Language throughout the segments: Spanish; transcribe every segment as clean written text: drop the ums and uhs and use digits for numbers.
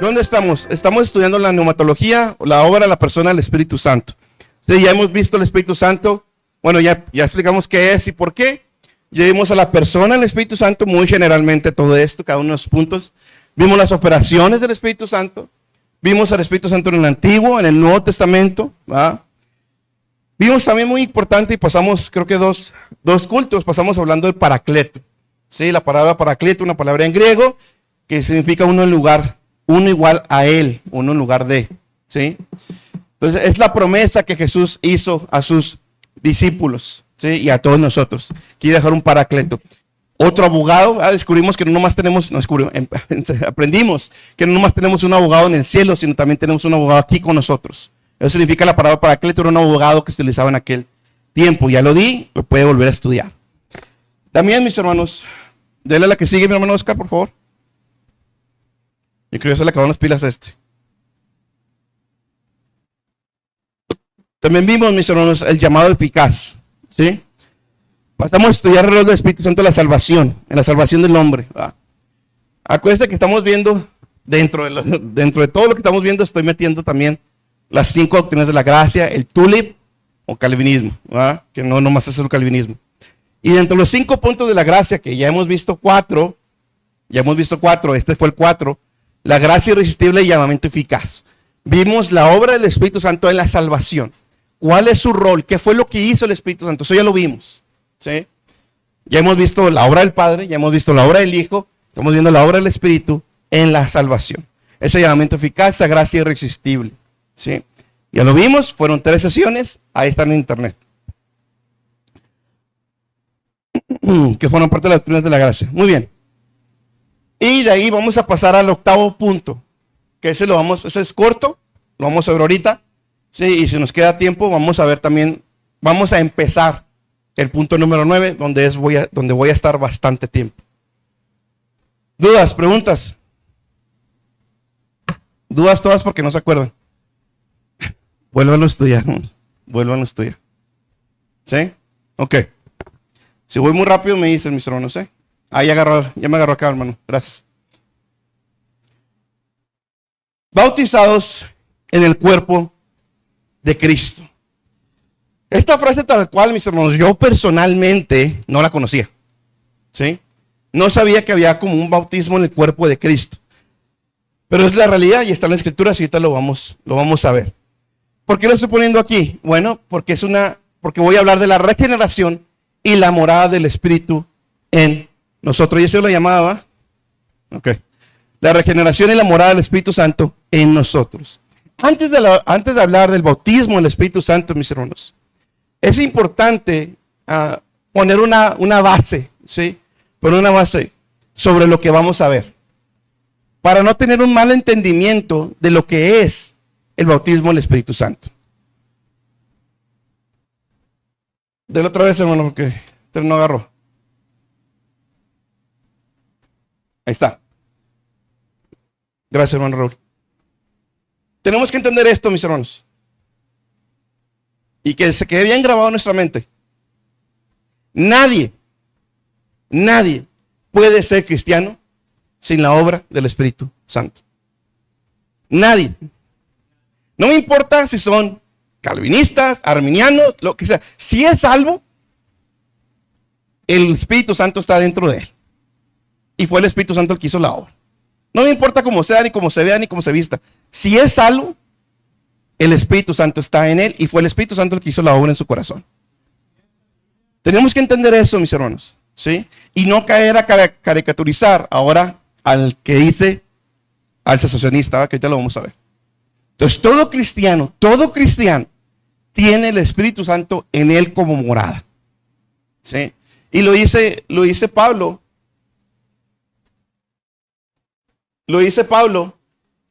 ¿Dónde estamos? Estamos estudiando la neumatología, la obra, la persona del Espíritu Santo. Sí, ya hemos visto el Espíritu Santo. Bueno, ya explicamos qué es y por qué. Ya vimos a la persona del Espíritu Santo, muy generalmente todo esto, cada uno de los puntos. Vimos las operaciones del Espíritu Santo. Vimos al Espíritu Santo en el Antiguo, en el Nuevo Testamento. ¿Va? Vimos también muy importante y pasamos, creo que dos cultos, pasamos hablando de Paracleto. Sí, la palabra Paracleto, una palabra en griego que significa uno en lugar, uno igual a él, uno en lugar de. ¿Sí? Entonces es la promesa que Jesús hizo a sus discípulos, ¿sí? Y a todos nosotros. Quiere dejar un Paracleto. Otro abogado, descubrimos que no nomás tenemos, aprendimos que no nomás tenemos un abogado en el cielo, sino también tenemos un abogado aquí con nosotros. Eso significa la palabra Paracleto, era un abogado que se utilizaba en aquel tiempo. Ya lo di, lo puede volver a estudiar. También, mis hermanos, denle a la que sigue, mi hermano Oscar, por favor. Yo creo que se le acabaron las pilas a este. También vimos, mis hermanos, el llamado eficaz, ¿sí? Pasamos a estudiar el rol del Espíritu Santo en la salvación del hombre. Acuérdense que estamos viendo, dentro de todo lo que estamos viendo, estoy metiendo también las 5 doctrinas de la gracia, el tulip o calvinismo, ¿verdad? Que no nomás es el calvinismo. Y dentro de los 5 puntos de la gracia, que ya hemos visto 4, este fue el 4, la gracia irresistible y llamamiento eficaz. Vimos la obra del Espíritu Santo en la salvación. ¿Cuál es su rol? ¿Qué fue lo que hizo el Espíritu Santo? Eso ya lo vimos, ¿sí? Ya hemos visto la obra del Padre, ya hemos visto la obra del Hijo, estamos viendo la obra del Espíritu en la salvación. Ese llamamiento eficaz, esa gracia irresistible, ¿sí? Ya lo vimos, fueron 3 sesiones, ahí están en internet. Que fueron parte de las doctrinas de la gracia. Muy bien. Y de ahí vamos a pasar al 8º punto, que ese es corto, lo vamos a ver ahorita. Sí, y si nos queda tiempo, vamos a ver también, vamos a empezar el punto número 9, donde voy a estar bastante tiempo. ¿Dudas, preguntas? ¿Dudas todas porque no se acuerdan? Vuélvanlo a estudiar, hermanos. Vuélvanlo a estudiar. ¿Sí? Ok. Si voy muy rápido me dicen, mis hermanos, ¿eh? Ya me agarró acá, hermano. Gracias. Bautizados en el cuerpo de Cristo. Esta frase tal cual, mis hermanos, yo personalmente no la conocía. ¿Sí? No sabía que había como un bautismo en el cuerpo de Cristo. Pero es la realidad y está en la Escritura, así ahorita lo vamos a ver. ¿Por qué lo estoy poniendo aquí? Bueno, porque voy a hablar de la regeneración y la morada del Espíritu en nosotros. Y eso lo llamaba, la regeneración y la morada del Espíritu Santo en nosotros. Antes de hablar del bautismo del Espíritu Santo, mis hermanos, es importante poner una base, ¿sí? Poner una base sobre lo que vamos a ver, para no tener un mal entendimiento de lo que es el bautismo del Espíritu Santo. Dele otra vez, hermano, porque no agarró. Ahí está. Gracias, hermano Raúl. Tenemos que entender esto, mis hermanos, y que se quede bien grabado en nuestra mente. Nadie puede ser cristiano sin la obra del Espíritu Santo. Nadie. No me importa si son calvinistas, arminianos, lo que sea. Si es salvo, el Espíritu Santo está dentro de él. Y fue el Espíritu Santo el que hizo la obra. No me importa cómo sea, ni cómo se vea, ni cómo se vista. Si es salvo, el Espíritu Santo está en él y fue el Espíritu Santo el que hizo la obra en su corazón. Tenemos que entender eso, mis hermanos, ¿sí? Y no caer a caricaturizar ahora al que dice, al cesacionista, que ahorita lo vamos a ver. Entonces, todo cristiano tiene el Espíritu Santo en él como morada, ¿sí? Y lo dice Pablo. Lo dice Pablo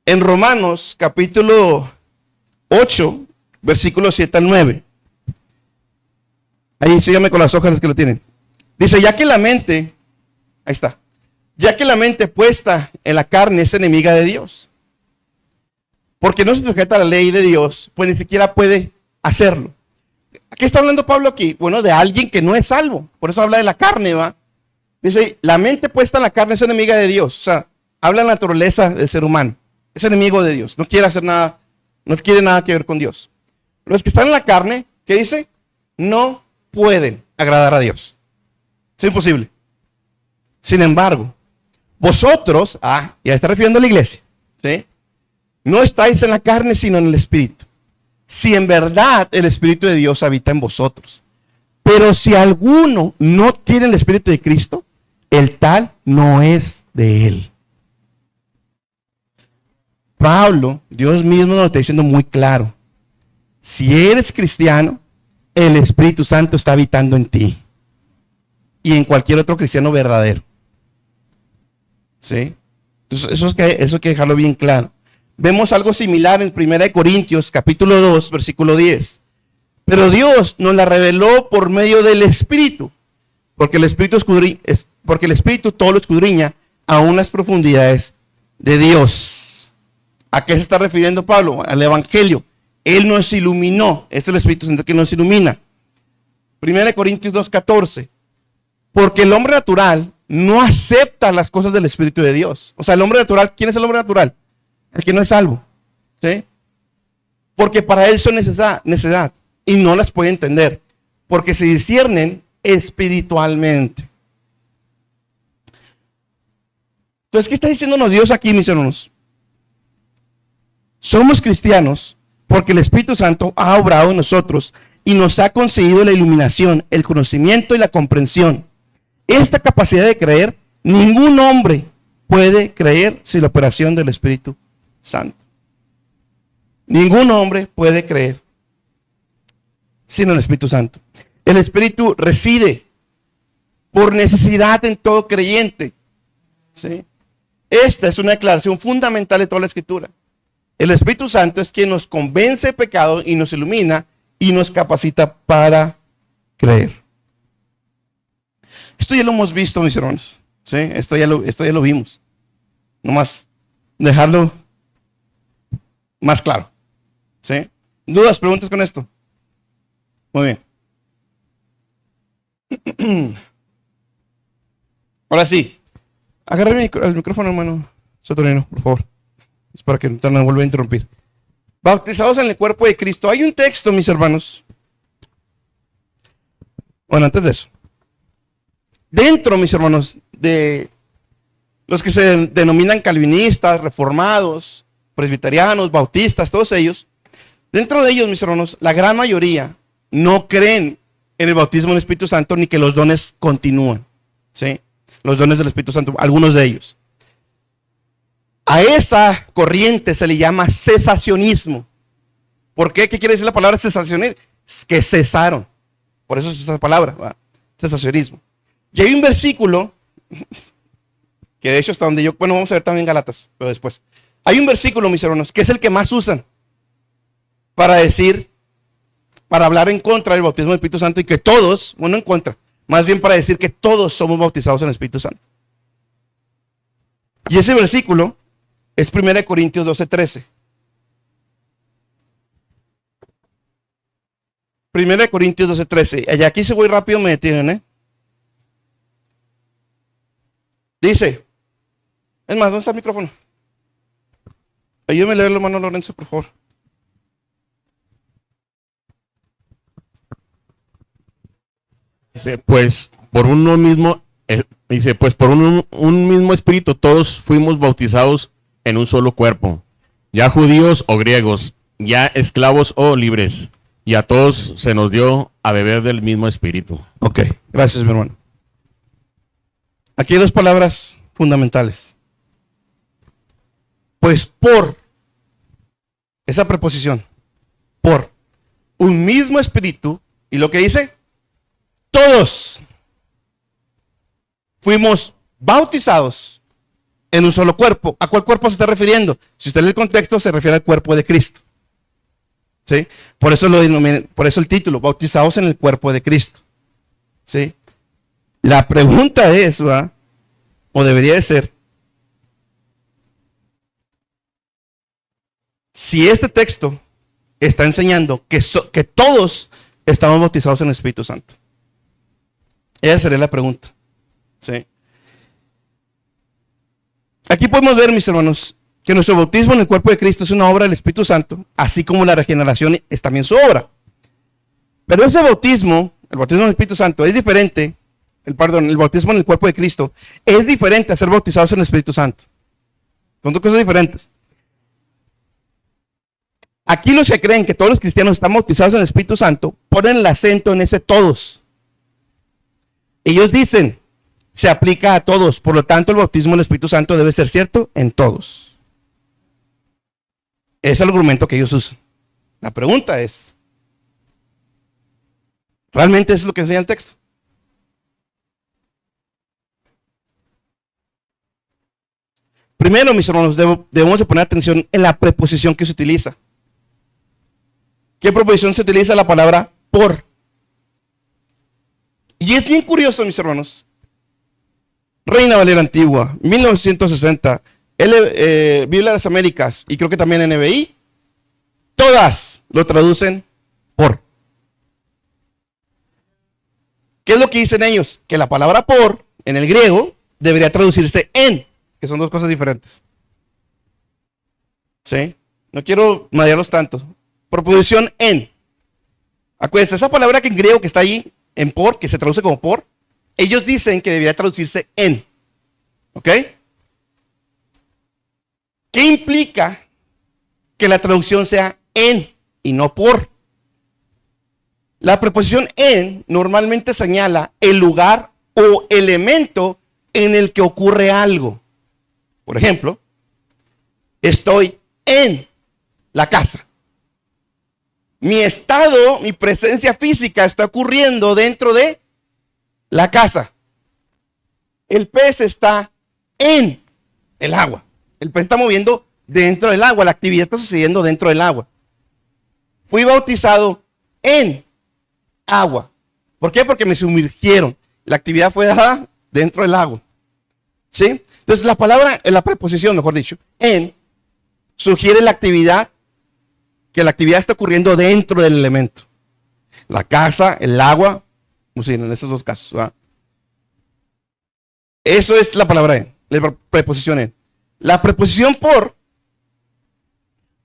en Romanos capítulo 8, versículos 7 al 9. Ahí síganme con las hojas que lo tienen. Dice, ya que la mente puesta en la carne es enemiga de Dios, porque no se sujeta a la ley de Dios, pues ni siquiera puede hacerlo. ¿Qué está hablando Pablo aquí? Bueno, de alguien que no es salvo. Por eso habla de la carne, ¿va? Dice, la mente puesta en la carne es enemiga de Dios. O sea, habla de la naturaleza del ser humano. es enemigo de Dios, no quiere hacer nada, no quiere nada que ver con Dios. Los que están en la carne, ¿qué dice? No pueden agradar a Dios. Es imposible. Sin embargo, vosotros, ya está refiriendo a la iglesia, ¿sí? No estáis en la carne, sino en el Espíritu. Si en verdad el Espíritu de Dios habita en vosotros. Pero si alguno no tiene el Espíritu de Cristo, el tal no es de él. Pablo, Dios mismo nos lo está diciendo muy claro. Si eres cristiano, el Espíritu Santo está habitando en ti. Y en cualquier otro cristiano verdadero. ¿Sí? Entonces, eso hay que dejarlo bien claro. Vemos algo similar en 1 Corintios, capítulo 2, versículo 10. Pero Dios nos la reveló por medio del Espíritu. Porque el Espíritu todo lo escudriña aún las profundidades de Dios. ¿A qué se está refiriendo Pablo? Al Evangelio. Él nos iluminó. Este es el Espíritu Santo que nos ilumina. 1 Corintios 2:14. Porque el hombre natural no acepta las cosas del Espíritu de Dios. O sea, el hombre natural, ¿quién es el hombre natural? El que no es salvo. ¿Sí? Porque para él son necesidad y no las puede entender. Porque se disciernen espiritualmente. Entonces, ¿qué está diciéndonos Dios aquí, mis hermanos? Somos cristianos porque el Espíritu Santo ha obrado en nosotros y nos ha concedido la iluminación, el conocimiento y la comprensión. Esta capacidad de creer, ningún hombre puede creer sin la operación del Espíritu Santo. Ningún hombre puede creer sin el Espíritu Santo. El Espíritu reside por necesidad en todo creyente. ¿Sí? Esta es una declaración fundamental de toda la Escritura. El Espíritu Santo es quien nos convence de pecado y nos ilumina y nos capacita para creer. Esto ya lo hemos visto, mis hermanos. ¿Sí? Esto ya lo vimos. Nomás dejarlo más claro. ¿Sí? ¿Dudas, preguntas con esto? Muy bien. Ahora sí. Agarre el micrófono, hermano Saturnino, por favor. Es para que no te vuelva a interrumpir. Bautizados en el cuerpo de Cristo. Hay un texto, mis hermanos. Bueno, antes de eso. Dentro, mis hermanos, de los que se denominan calvinistas, reformados, presbiterianos, bautistas, todos ellos, dentro de ellos, mis hermanos, la gran mayoría no creen en el bautismo del Espíritu Santo ni que los dones continúan. ¿Sí? Los dones del Espíritu Santo, algunos de ellos. A esa corriente se le llama cesacionismo. ¿Por qué? ¿Qué quiere decir la palabra cesacionismo? Que cesaron. Por eso es esa palabra, ¿verdad? Cesacionismo. Y hay un versículo, que de hecho está donde yo, bueno, vamos a ver también Galatas, pero después. Hay un versículo, mis hermanos, que es el que más usan para decir, para hablar en contra del bautismo del Espíritu Santo y que todos, bueno, en contra, más bien para decir que todos somos bautizados en el Espíritu Santo. Y ese versículo es 1 Corintios 12:13. 1 Corintios 12:13. Allá aquí si voy rápido me detienen, Dice, es más, ¿dónde está el micrófono? Ayúdame a leerlo, hermano Lorenzo, por favor. Dice, pues por uno mismo, por un mismo espíritu todos fuimos bautizados en un solo cuerpo, ya judíos o griegos, ya esclavos o libres, y a todos se nos dio a beber del mismo espíritu. Ok, gracias, mi hermano. Aquí hay dos palabras fundamentales. Pues por, esa preposición, por un mismo espíritu, y lo que dice, todos fuimos bautizados en un solo cuerpo. ¿A cuál cuerpo se está refiriendo? Si usted lee el contexto, se refiere al cuerpo de Cristo. ¿Sí? Por eso el título, bautizados en el cuerpo de Cristo. ¿Sí? La pregunta es, ¿va? O debería de ser, si este texto está enseñando que todos estamos bautizados en el Espíritu Santo. Esa sería la pregunta. ¿Sí? Aquí podemos ver, mis hermanos, que nuestro bautismo en el cuerpo de Cristo es una obra del Espíritu Santo, así como la regeneración es también su obra. Pero ese bautismo, el bautismo del Espíritu Santo, es diferente, el bautismo en el cuerpo de Cristo, es diferente a ser bautizados en el Espíritu Santo. Son dos cosas diferentes. Aquí los que creen que todos los cristianos están bautizados en el Espíritu Santo, ponen el acento en ese todos. Ellos dicen, se aplica a todos, por lo tanto el bautismo en el Espíritu Santo debe ser cierto en todos. Es el argumento que ellos usan. La pregunta es, ¿realmente es lo que enseña el texto? Primero, mis hermanos, debemos de poner atención en la preposición que se utiliza. ¿Qué preposición se utiliza? La palabra por. Y es bien curioso, mis hermanos. Reina Valera Antigua, 1960, Biblia de las Américas y creo que también NBI, todas lo traducen por. ¿Qué es lo que dicen ellos? Que la palabra por, en el griego, debería traducirse en, que son dos cosas diferentes. ¿Sí? No quiero marearlos tanto. Preposición en. Acuérdense, esa palabra que en griego que está ahí, en por, que se traduce como por, ellos dicen que debería traducirse en. ¿Ok? ¿Qué implica que la traducción sea en y no por? La preposición en normalmente señala el lugar o elemento en el que ocurre algo. Por ejemplo, estoy en la casa. Mi estado, mi presencia física está ocurriendo dentro de la casa. El pez está en el agua. El pez está moviendo dentro del agua. La actividad está sucediendo dentro del agua. Fui bautizado en agua. ¿Por qué? Porque me sumergieron. La actividad fue dada dentro del agua. ¿Sí? Entonces la preposición, mejor dicho, en, sugiere la actividad, que la actividad está ocurriendo dentro del elemento. La casa, el agua, pues sí, en esos dos casos, ¿verdad? Eso es la palabra en, la preposición en. La preposición por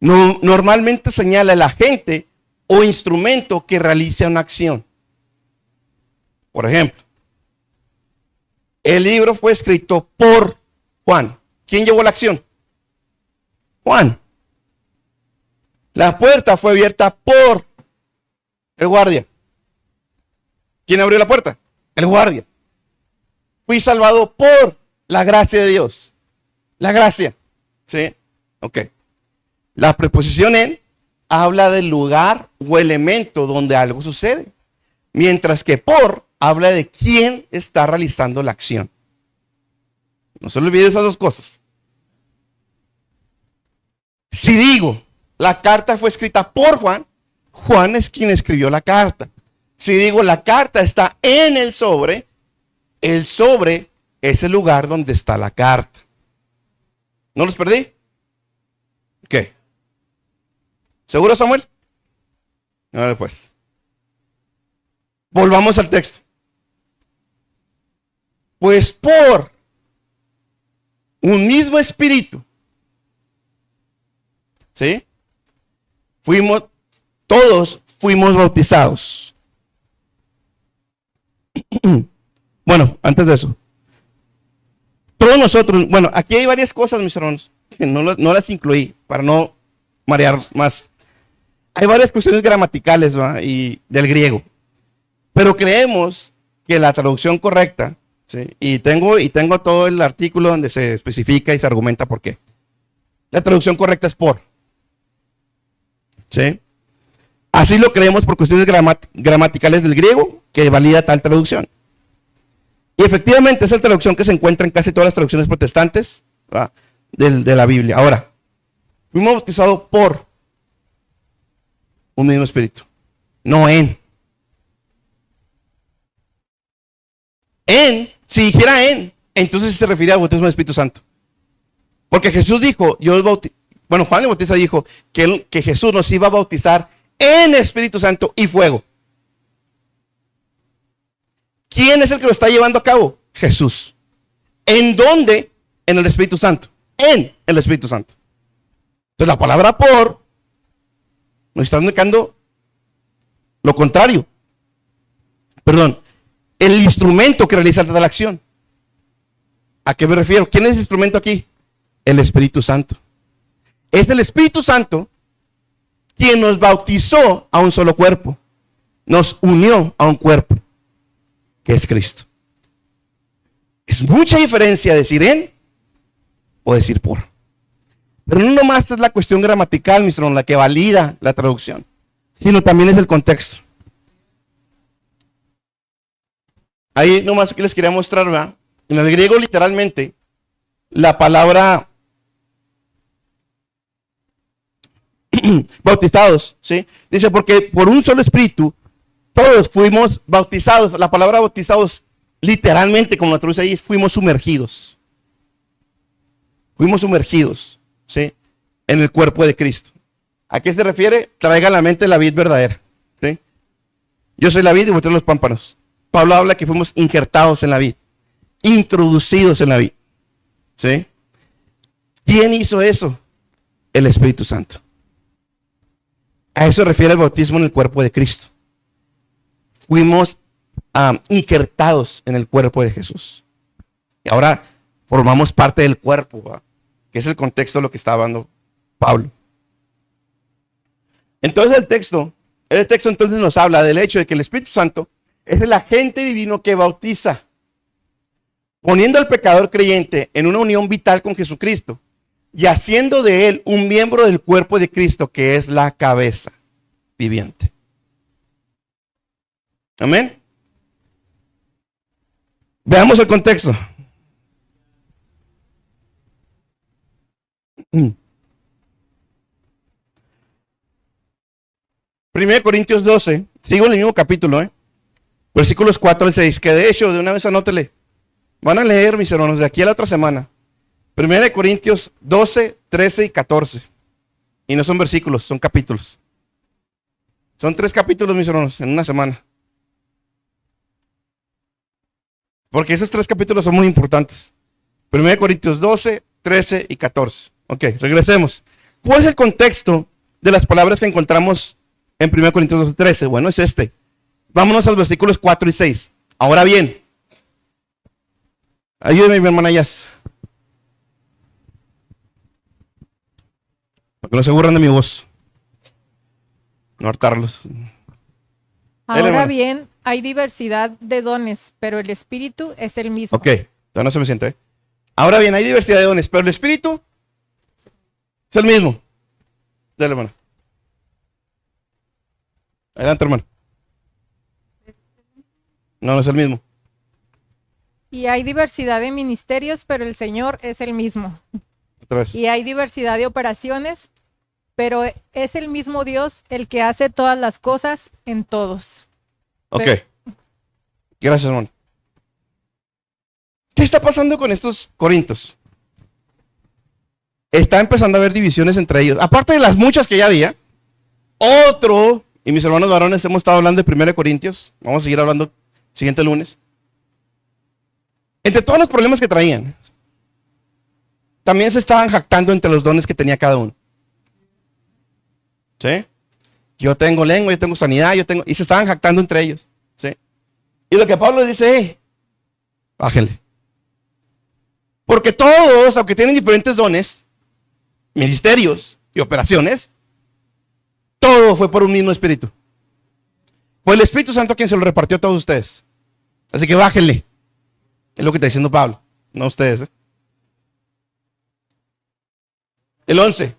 normalmente señala el agente o instrumento que realiza una acción. Por ejemplo, el libro fue escrito por Juan. ¿Quién llevó la acción? Juan. La puerta fue abierta por el guardia. ¿Quién abrió la puerta? El guardia. Fui salvado por la gracia de Dios. La gracia. ¿Sí? Ok. La preposición en habla del lugar o elemento donde algo sucede. Mientras que por habla de quién está realizando la acción. No se le olvide esas dos cosas. Si digo, la carta fue escrita por Juan, Juan es quien escribió la carta. Si digo, la carta está en el sobre es el lugar donde está la carta. ¿No los perdí? ¿Qué? ¿Seguro, Samuel? A ver, pues. Volvamos al texto. Pues por un mismo espíritu, ¿sí? Todos fuimos bautizados. Bueno, antes de eso, todos nosotros, bueno, aquí hay varias cosas, mis hermanos, que no las incluí para no marear más. Hay varias cuestiones gramaticales, ¿va? Y del griego, pero creemos que la traducción correcta, ¿sí? Y tengo todo el artículo donde se especifica y se argumenta por qué. La traducción correcta es por. ¿Sí? Así lo creemos por cuestiones gramaticales del griego que valida tal traducción. Y efectivamente es la traducción que se encuentra en casi todas las traducciones protestantes de la Biblia. Ahora, fuimos bautizados por un mismo espíritu, no en. En, si dijera en, entonces se refiere al bautismo del Espíritu Santo. Porque Jesús dijo, Juan el Bautista dijo que Jesús nos iba a bautizar en Espíritu Santo y fuego. ¿Quién es el que lo está llevando a cabo? Jesús. ¿En dónde? En el Espíritu Santo. En el Espíritu Santo. Entonces la palabra por nos está indicando lo contrario. Perdón, el instrumento que realiza la acción. ¿A qué me refiero? ¿Quién es el instrumento aquí? El Espíritu Santo. Es el Espíritu Santo quien nos bautizó a un solo cuerpo. Nos unió a un cuerpo, que es Cristo. Es mucha diferencia decir en o decir por. Pero no nomás es la cuestión gramatical, mis hermanos, la que valida la traducción, sino también es el contexto. Ahí nomás que les quería mostrar, ¿verdad? En el griego literalmente, la palabra bautizados, ¿sí? Dice, porque por un solo espíritu todos fuimos bautizados. La palabra bautizados literalmente, como la traduce ahí, fuimos sumergidos. Fuimos sumergidos, ¿sí? En el cuerpo de Cristo. ¿A qué se refiere? Traiga a la mente la vid verdadera, ¿sí? Yo soy la vid y vosotros los pámpanos. Pablo habla que fuimos injertados en la vid, introducidos en la vid, ¿sí? ¿Quién hizo eso? El Espíritu Santo. A eso se refiere el bautismo en el cuerpo de Cristo. Fuimos injertados en el cuerpo de Jesús. Y ahora formamos parte del cuerpo, ¿verdad? Que es el contexto de lo que está hablando Pablo. Entonces el texto entonces nos habla del hecho de que el Espíritu Santo es el agente divino que bautiza, poniendo al pecador creyente en una unión vital con Jesucristo y haciendo de él un miembro del cuerpo de Cristo, que es la cabeza viviente. Amén. Veamos el contexto. 1 Corintios 12, sigo en el mismo capítulo, versículos 4 al 6, que de hecho, de una vez anótele. Van a leer, mis hermanos, de aquí a la otra semana. 1 Corintios 12, 13 y 14. Y no son versículos, son capítulos. Son 3 capítulos, mis hermanos, en una semana. Porque esos 3 capítulos son muy importantes. 1 Corintios 12, 13 y 14. Ok, regresemos. ¿Cuál es el contexto de las palabras que encontramos en 1 Corintios 12, 13? Bueno, es este. Vámonos a los versículos 4 y 6. Ahora bien, ayúdeme, mi hermana Yas, para que no se aburran de mi voz. No hartarlos. Ahora bien, hay diversidad de dones, pero el Espíritu es el mismo. Ok, todavía no se me siente. Ahora bien, hay diversidad de dones, pero el Espíritu es el mismo. Dale, hermano. Adelante, hermano. No es el mismo. Y hay diversidad de ministerios, pero el Señor es el mismo. Otra vez. Y hay diversidad de operaciones, pero es el mismo Dios el que hace todas las cosas en todos. Ok. Gracias, hermano. ¿Qué está pasando con estos corintios? Está empezando a haber divisiones entre ellos. Aparte de las muchas que ya había, y mis hermanos varones hemos estado hablando de 1 Corintios. Vamos a seguir hablando siguiente lunes. Entre todos los problemas que traían, también se estaban jactando entre los dones que tenía cada uno. ¿Sí? Yo tengo lengua, yo tengo sanidad, y se estaban jactando entre ellos. ¿Sí? Y lo que Pablo dice, bájenle. Porque todos, aunque tienen diferentes dones, ministerios y operaciones, todo fue por un mismo espíritu. Fue el Espíritu Santo quien se lo repartió a todos ustedes. Así que bájenle. Es lo que está diciendo Pablo, no ustedes. El 11.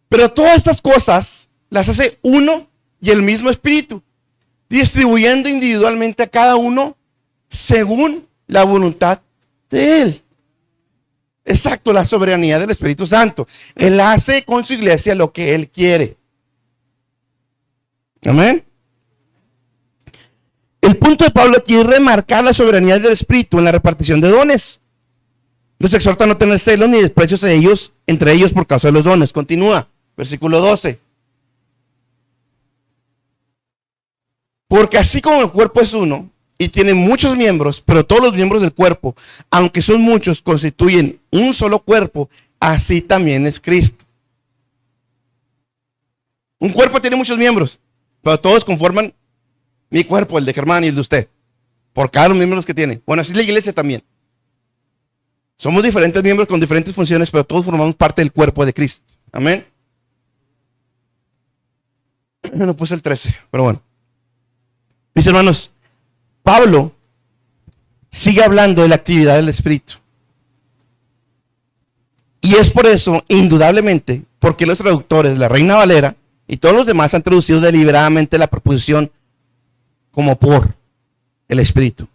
Pero todas estas cosas las hace uno y el mismo Espíritu, distribuyendo individualmente a cada uno según la voluntad de Él. Exacto, la soberanía del Espíritu Santo. Él hace con su iglesia lo que Él quiere. Amén. El punto de Pablo aquí es remarcar la soberanía del Espíritu en la repartición de dones. Los exhorta a no tener celos ni desprecios de ellos, entre ellos por causa de los dones. Continúa, versículo 12. Porque así como el cuerpo es uno y tiene muchos miembros, pero todos los miembros del cuerpo, aunque son muchos, constituyen un solo cuerpo, así también es Cristo. Un cuerpo tiene muchos miembros, pero todos conforman mi cuerpo, el de Germán y el de usted, por cada uno de los miembros que tiene. Bueno, así es la iglesia también. Somos diferentes miembros con diferentes funciones, pero todos formamos parte del cuerpo de Cristo. Amén. No puse el 13, pero bueno. Mis hermanos, Pablo sigue hablando de la actividad del Espíritu. Y es por eso, indudablemente, porque los traductores, la Reina Valera y todos los demás han traducido deliberadamente la preposición como por el Espíritu.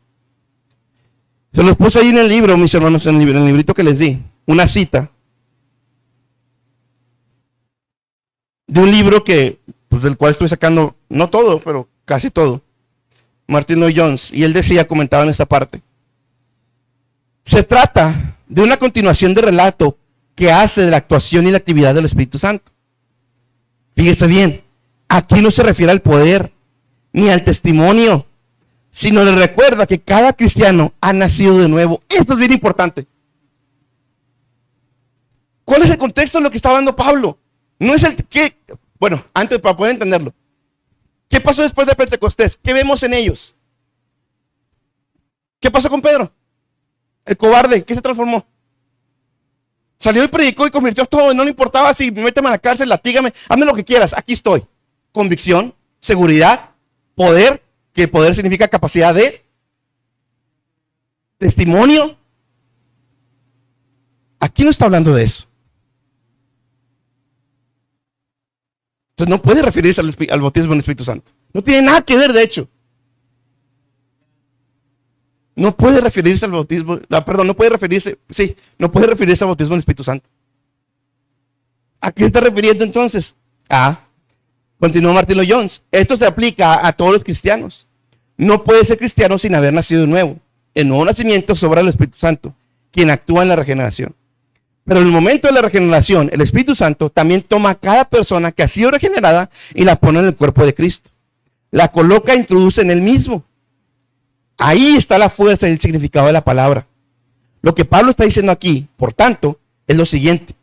Se los puse ahí en el libro, mis hermanos, en el librito que les di, una cita de un libro que, pues, del cual estoy sacando, no todo, pero casi todo, Martin Lloyd-Jones, y él decía, comentaba en esta parte, se trata de una continuación de relato que hace de la actuación y la actividad del Espíritu Santo. Fíjese bien, aquí no se refiere al poder, ni al testimonio, sino le recuerda que cada cristiano ha nacido de nuevo. Esto es bien importante. ¿Cuál es el contexto de lo que está hablando Pablo? No es el que, bueno, antes para poder entenderlo. ¿Qué pasó después de Pentecostés? ¿Qué vemos en ellos? ¿Qué pasó con Pedro? El cobarde, ¿qué se transformó? Salió y predicó y convirtió todo, no le importaba si méteme a la cárcel, latígame, hazme lo que quieras, aquí estoy. Convicción, seguridad, poder, que poder significa capacidad de testimonio. Aquí no está hablando de eso. Entonces no puede referirse al bautismo en el Espíritu Santo. No tiene nada que ver, de hecho. No puede referirse al bautismo, no puede referirse al bautismo en el Espíritu Santo. ¿A qué está refiriendo entonces? Continúa Martin Lloyd-Jones. Esto se aplica a todos los cristianos. No puede ser cristiano sin haber nacido de nuevo. El nuevo nacimiento sobra el Espíritu Santo, quien actúa en la regeneración. Pero en el momento de la regeneración, el Espíritu Santo también toma a cada persona que ha sido regenerada y la pone en el cuerpo de Cristo. La coloca e introduce en él mismo. Ahí está la fuerza y el significado de la palabra. Lo que Pablo está diciendo aquí, por tanto, es lo siguiente.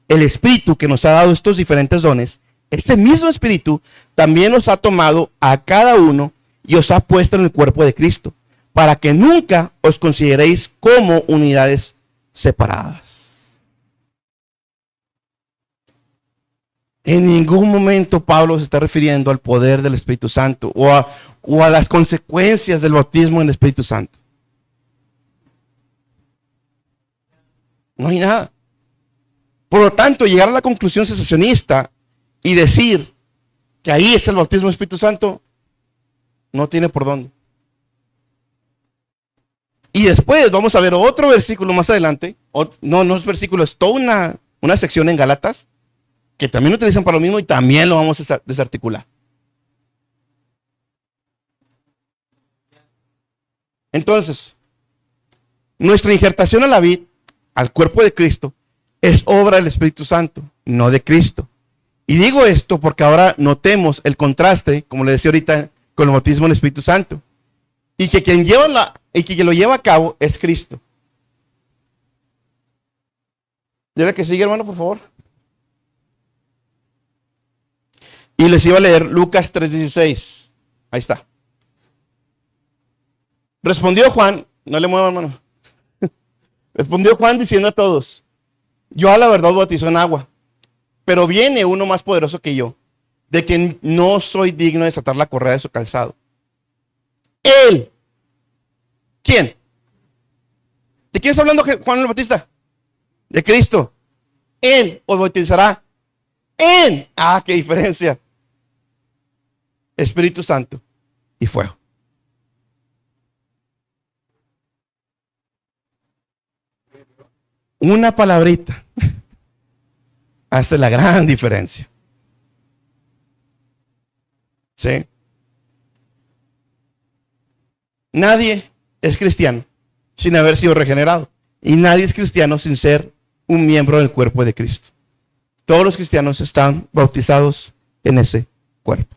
El Espíritu que nos ha dado estos diferentes dones, este mismo Espíritu también nos ha tomado a cada uno y os ha puesto en el cuerpo de Cristo, para que nunca os consideréis como unidades separadas. En ningún momento Pablo se está refiriendo al poder del Espíritu Santo o a las consecuencias del bautismo en el Espíritu Santo. No hay nada. Por lo tanto, llegar a la conclusión cesacionista y decir que ahí es el bautismo del Espíritu Santo, no tiene por dónde. Y después vamos a ver otro versículo más adelante, no es versículo, es toda una sección en Gálatas, que también lo utilizan para lo mismo y también lo vamos a desarticular. Entonces, nuestra injertación a la vid, al cuerpo de Cristo, es obra del Espíritu Santo, no de Cristo. Y digo esto porque ahora notemos el contraste, como le decía ahorita, con el bautismo en el Espíritu Santo. Y que quien lo lleva a cabo es Cristo. ¿Y la que sigue, hermano, por favor? Y les iba a leer Lucas 3:16. Ahí está. Respondió Juan, no le mueva, hermano. Respondió Juan diciendo a todos: yo a la verdad bautizo en agua, pero viene uno más poderoso que yo, de quien no soy digno de desatar la correa de su calzado. Él. ¿Quién? ¿De quién está hablando Juan el Bautista? De Cristo. Él os bautizará en, qué diferencia, Espíritu Santo y fuego. Una palabrita hace la gran diferencia. ¿Sí? Nadie es cristiano sin haber sido regenerado. Y nadie es cristiano sin ser un miembro del cuerpo de Cristo. Todos los cristianos están bautizados en ese cuerpo.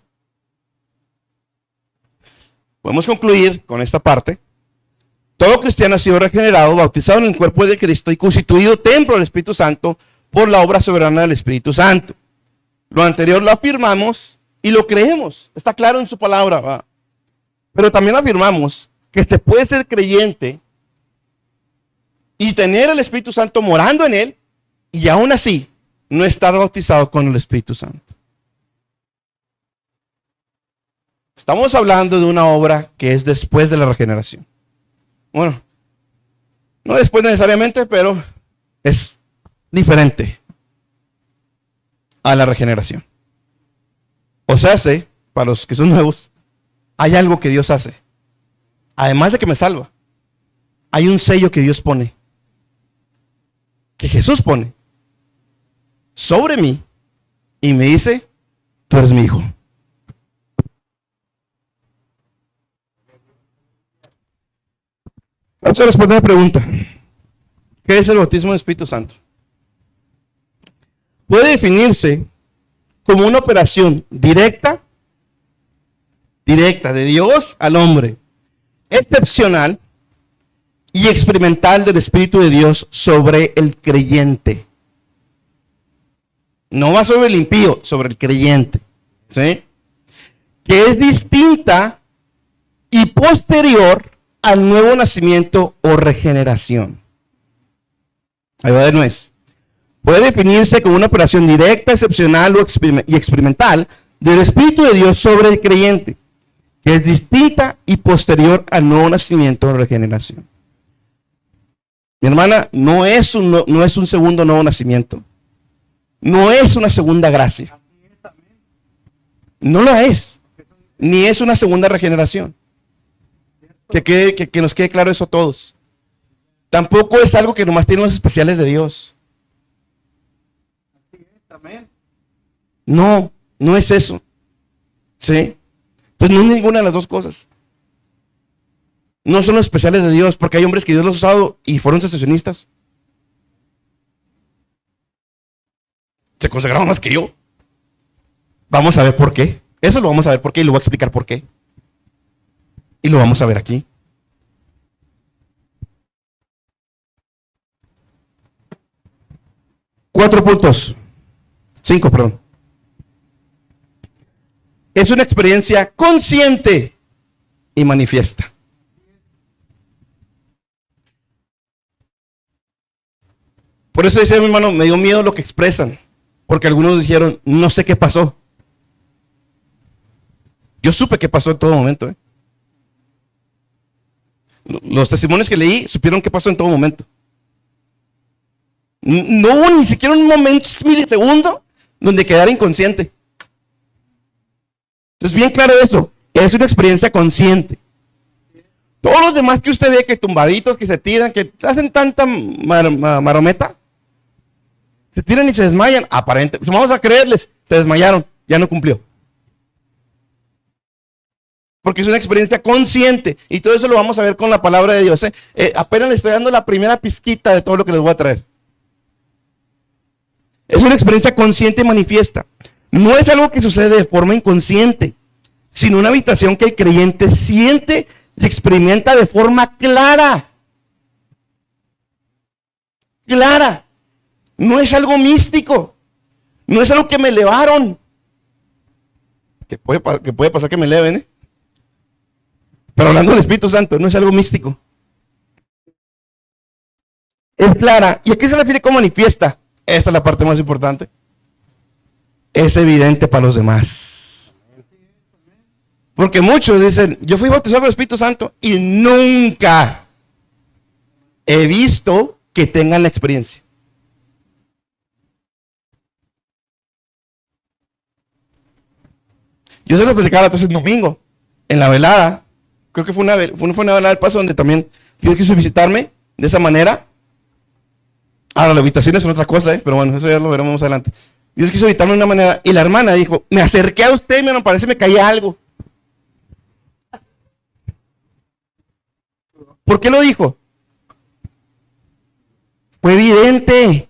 Podemos concluir con esta parte. Todo cristiano ha sido regenerado, bautizado en el cuerpo de Cristo y constituido templo del Espíritu Santo por la obra soberana del Espíritu Santo. Lo anterior lo afirmamos y lo creemos. Está claro en su palabra, ¿va? Pero también afirmamos que se puede ser creyente y tener el Espíritu Santo morando en él y aún así no estar bautizado con el Espíritu Santo. Estamos hablando de una obra que es después de la regeneración. Bueno, no después necesariamente, pero es diferente a la regeneración. O sea, para los que son nuevos, hay algo que Dios hace. Además de que me salva, hay un sello que Dios pone, que Jesús pone sobre mí y me dice, tú eres mi hijo. Vamos a responder la pregunta. ¿Qué es el bautismo del Espíritu Santo? Puede definirse como una operación directa de Dios al hombre, excepcional y experimental del Espíritu de Dios sobre el creyente. No va sobre el impío, sobre el creyente. ¿Sí? Que es distinta y posterior al nuevo nacimiento o regeneración. Ahí va de nuez. Puede definirse como una operación directa, excepcional y experimental del Espíritu de Dios sobre el creyente, que es distinta y posterior al nuevo nacimiento o regeneración. Mi hermana, no es un segundo nuevo nacimiento. No es una segunda gracia. No lo es. Ni es una segunda regeneración. Que nos quede claro eso a todos. Tampoco es algo que nomás tienen los especiales de Dios. No, no es eso. ¿Sí? Entonces no es ninguna de las dos cosas. No son los especiales de Dios, porque hay hombres que Dios los ha usado y fueron secesionistas. Se consagraron más que yo. Vamos a ver por qué. Eso lo vamos a ver por qué y lo voy a explicar por qué. Y lo vamos a ver aquí. Cuatro puntos. 5, perdón. Es una experiencia consciente y manifiesta. Por eso decía mi hermano, me dio miedo lo que expresan. Porque algunos dijeron, no sé qué pasó. Yo supe qué pasó en todo momento. Los testimonios que leí supieron qué pasó en todo momento. No hubo ni siquiera un momento, milisegundo, donde quedara inconsciente. Entonces, bien claro eso, es una experiencia consciente. Todos los demás que usted ve que tumbaditos, que se tiran, que hacen tanta marometa, se tiran y se desmayan, aparentemente, vamos a creerles, se desmayaron, ya no cumplió. Porque es una experiencia consciente, y todo eso lo vamos a ver con la palabra de Dios. Apenas les estoy dando la primera pizquita de todo lo que les voy a traer. Es una experiencia consciente y manifiesta. No es algo que sucede de forma inconsciente, sino una habitación que el creyente siente y experimenta de forma clara. Clara. No es algo místico. No es algo que me elevaron. Que puede pasar que me eleven, Pero hablando del Espíritu Santo, no es algo místico. Es clara. ¿Y a qué se refiere como manifiesta? Esta es la parte más importante. Es evidente para los demás. Porque muchos dicen, yo fui bautizado con el Espíritu Santo y nunca he visto que tengan la experiencia. Yo se lo platicaba entonces el domingo, en la velada. Creo que fue una velada del paso donde también Dios quiso visitarme de esa manera. Ahora, la habitación es otra cosa, pero bueno, eso ya lo veremos más adelante. Dios quiso visitarme de una manera, y la hermana dijo, me acerqué a usted, me parece que me caía algo. ¿Por qué lo dijo? Fue evidente.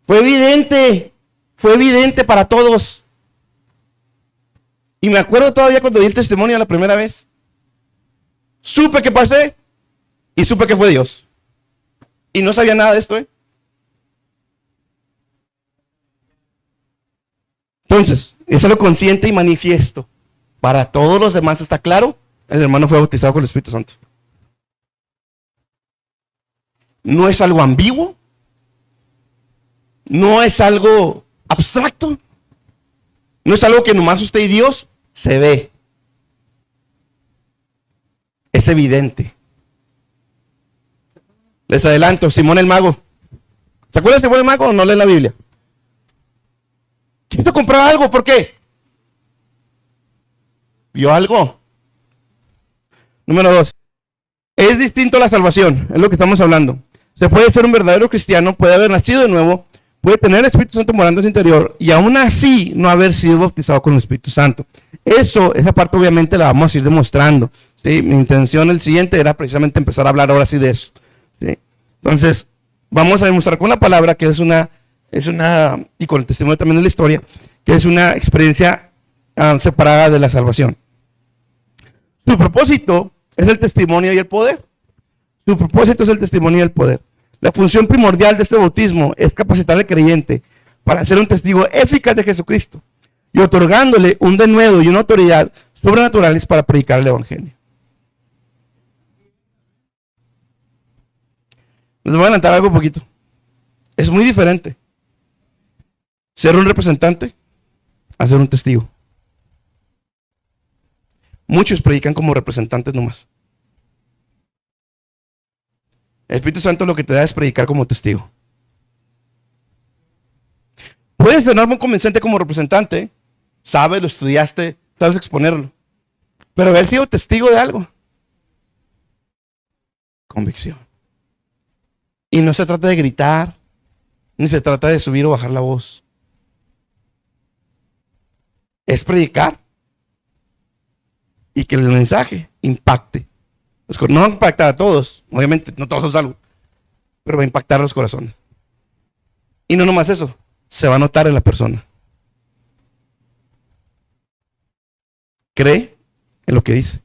Fue evidente. Fue evidente para todos. Y me acuerdo todavía cuando di el testimonio la primera vez. Supe que pasé y supe que fue Dios. Y no sabía nada de esto, Entonces, es algo consciente y manifiesto. Para todos los demás, ¿está claro? El hermano fue bautizado con el Espíritu Santo. No es algo ambiguo. No es algo abstracto. No es algo que nomás usted y Dios se ve. Es evidente. Les adelanto, Simón el Mago. ¿Se acuerdan de Simón el Mago o no leen la Biblia? Quiso comprar algo, ¿por qué? ¿Vio algo? Número 2. Es distinto a la salvación, es lo que estamos hablando. Se puede ser un verdadero cristiano, puede haber nacido de nuevo, puede tener el Espíritu Santo morando en su interior y aún así no haber sido bautizado con el Espíritu Santo. Esa parte obviamente la vamos a ir demostrando. ¿Sí? Mi intención el siguiente era precisamente empezar a hablar ahora sí de eso. ¿Sí? Entonces, vamos a demostrar con la palabra que es una, y con el testimonio también de la historia, que es una experiencia separada de la salvación. Su propósito es el testimonio y el poder. Su propósito es el testimonio y el poder. La función primordial de este bautismo es capacitar al creyente para ser un testigo eficaz de Jesucristo y otorgándole un denuedo y una autoridad sobrenaturales para predicar el evangelio. Les voy a adelantar algo un poquito. Es muy diferente ser un representante a ser un testigo. Muchos predican como representantes nomás. El Espíritu Santo lo que te da es predicar como testigo. Puedes sonar muy convincente como representante, sabes, lo estudiaste, sabes exponerlo, pero haber sido testigo de algo, convicción. Y no se trata de gritar, ni se trata de subir o bajar la voz. Es predicar y que el mensaje impacte. No va a impactar a todos, obviamente, no todos son salvos, pero va a impactar a los corazones. Y no nomás eso, se va a notar en la persona. Cree en lo que dice.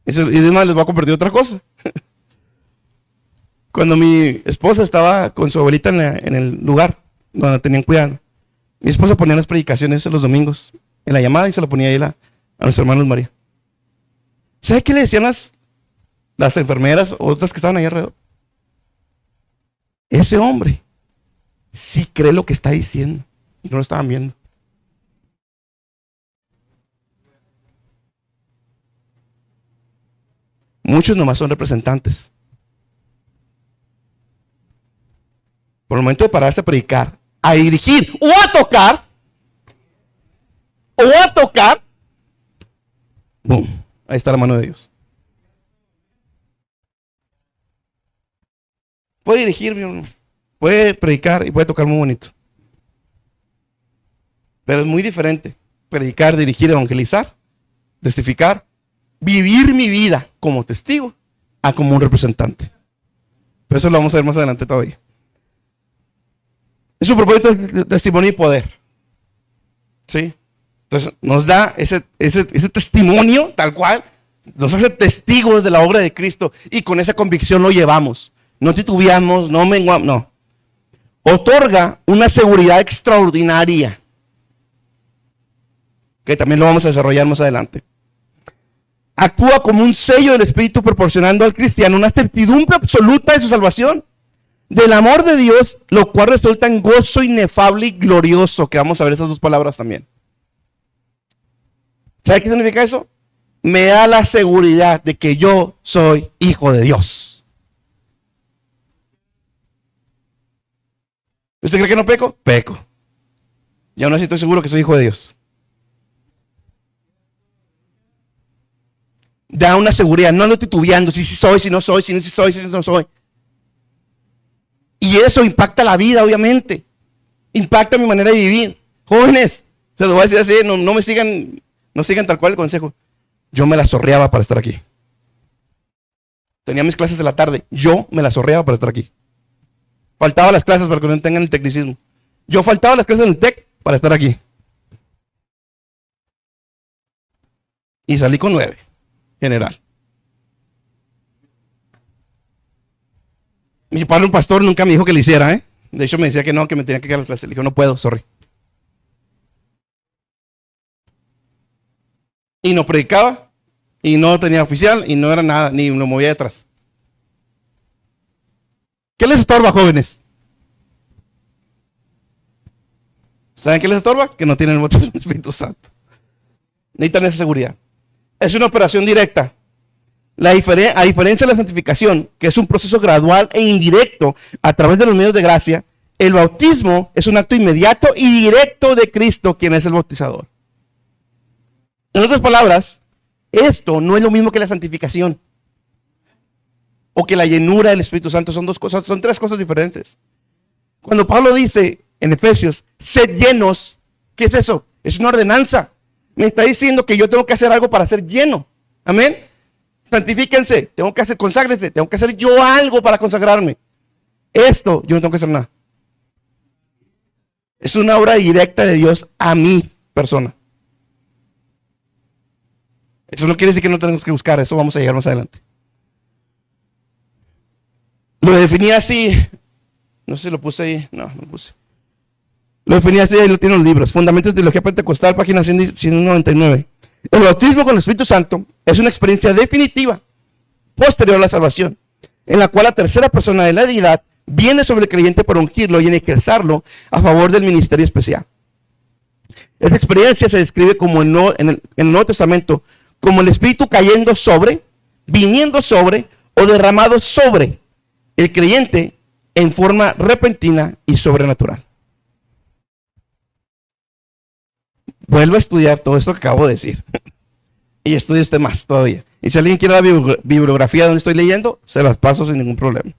Y además les voy a compartir otra cosa. Cuando mi esposa estaba con su abuelita en el lugar donde tenían cuidado, mi esposa ponía las predicaciones los domingos en la llamada y se lo ponía ahí a nuestra hermana Luz María. ¿Sabe qué le decían las enfermeras o otras que estaban ahí alrededor? Ese hombre sí cree lo que está diciendo y no lo estaban viendo. Muchos nomás son representantes. Por el momento de pararse a predicar, a dirigir o a tocar, ¡boom! Ahí está la mano de Dios. Puede dirigir, puede predicar y puede tocar muy bonito. Pero es muy diferente predicar, dirigir, evangelizar, testificar, vivir mi vida como testigo a como un representante. Pero eso lo vamos a ver más adelante todavía. Es un propósito de testimonio y poder. ¿Sí? Entonces nos da ese testimonio tal cual, nos hace testigos de la obra de Cristo y con esa convicción lo llevamos. No titubeamos, no menguamos, no. Otorga una seguridad extraordinaria, que también lo vamos a desarrollar más adelante. Actúa como un sello del Espíritu, proporcionando al cristiano una certidumbre absoluta de su salvación, del amor de Dios, lo cual resulta en gozo inefable y glorioso, que vamos a ver esas dos palabras también. ¿Sabe qué significa eso? Me da la seguridad de que yo soy hijo de Dios. ¿Usted cree que no peco? Peco. Y aún así estoy seguro que soy hijo de Dios. Da una seguridad, no ando titubeando, si soy, si no soy, si soy, si no soy. Y eso impacta la vida, obviamente. Impacta mi manera de vivir. Jóvenes, se lo voy a decir así, no me sigan, no sigan tal cual el consejo. Yo me la zorreaba para estar aquí. Tenía mis clases en la tarde, yo me la zorreaba para estar aquí. Faltaba las clases para que no tengan el tecnicismo. Yo faltaba las clases en el TEC para estar aquí. Y salí con 9, general. Mi padre, un pastor, nunca me dijo que lo hiciera, ¿eh? De hecho, me decía que no, que me tenía que quedar las clases. Le dije, no puedo, sorry. y no predicaba, y no tenía oficial, y no era nada, ni lo movía detrás. ¿Qué les estorba, jóvenes? ¿Saben qué les estorba? Que no tienen el bautismo del Espíritu Santo. Necesitan esa seguridad. Es una operación directa. A diferencia de la santificación, que es un proceso gradual e indirecto a través de los medios de gracia, el bautismo es un acto inmediato y directo de Cristo, quien es el bautizador. En otras palabras, esto no es lo mismo que la santificación o que la llenura del Espíritu Santo. Son tres cosas diferentes. Cuando Pablo dice en Efesios, sed llenos, ¿qué es eso? Es una ordenanza. Me está diciendo que yo tengo que hacer algo para ser lleno. Amén. Santifíquense, tengo que hacer, conságrense, tengo que hacer yo algo para consagrarme. Esto, yo no tengo que hacer nada. Es una obra directa de Dios a mi persona. Eso no quiere decir que no tenemos que buscar, eso vamos a llegar más adelante. Lo definí así, no sé si lo puse ahí, no lo puse. Lo definí así, ahí lo tienen los libros. Fundamentos de Teología Pentecostal, página 199. El bautismo con el Espíritu Santo es una experiencia definitiva, posterior a la salvación, en la cual la tercera persona de la deidad viene sobre el creyente para ungirlo y ejercerlo a favor del ministerio especial. Esta experiencia se describe como en el Nuevo Testamento como el Espíritu cayendo sobre, viniendo sobre o derramado sobre el creyente en forma repentina y sobrenatural. Vuelvo a estudiar todo esto que acabo de decir. Y estudie usted más todavía. Y si alguien quiere la bibliografía donde estoy leyendo, se las paso sin ningún problema.